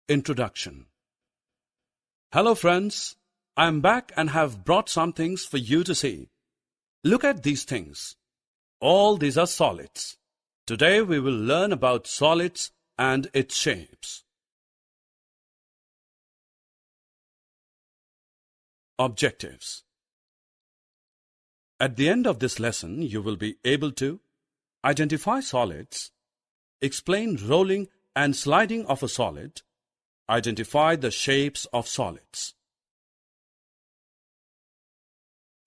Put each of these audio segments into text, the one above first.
Introduction. Hello friends, I am back and have brought some things for you to see. Look at these things. All these are solids. Today we will learn about solids and its shapes. Objectives. At the end of this lesson, you will be able to identify solids, explain rolling and sliding of a solid, identify the shapes of solids.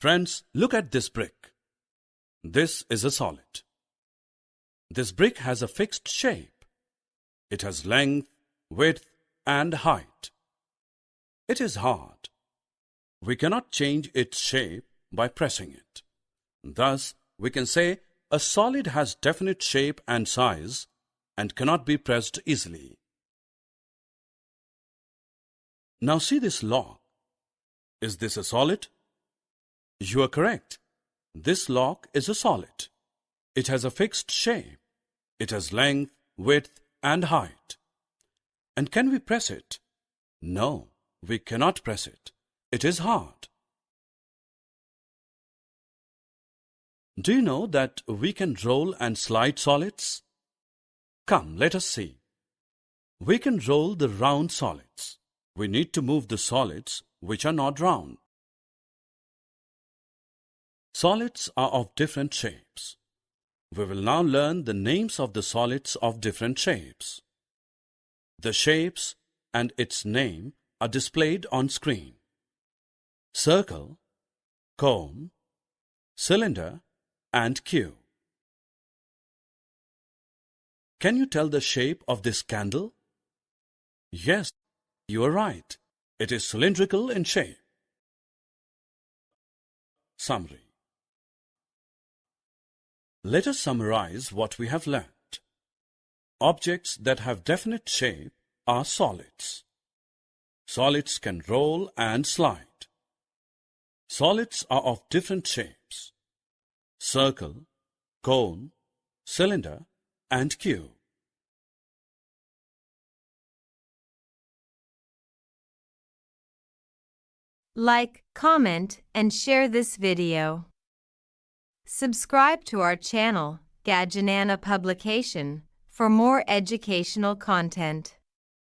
Friends, look at this brick. This is a solid. This brick has a fixed shape. It has length, width, and height. It is hard. We cannot change its shape by pressing it. Thus, we can say a solid has definite shape and size and cannot be pressed easily. Now see this lock. Is this a solid? You are correct. This lock is a solid. It has a fixed shape. It has length, width, and height. And can we press it? No, we cannot press it. It is hard. Do you know that we can roll and slide solids? Come, let us see. We can roll the round solids. We need to move the solids which are not round. Solids are of different shapes. We will now learn the names of the solids of different shapes. The shapes and its name are displayed on screen. Circle, cone, cylinder, and cube. Can you tell the shape of this candle? Yes, you are right. It is cylindrical in shape. Summary. Let us summarize what we have learnt. Objects that have definite shape are solids. Solids can roll and slide. Solids are of different shapes. Circle, cone, cylinder, and cube. Like, comment, and share this video. Subscribe to our channel, Gadjanana Publication, for more educational content.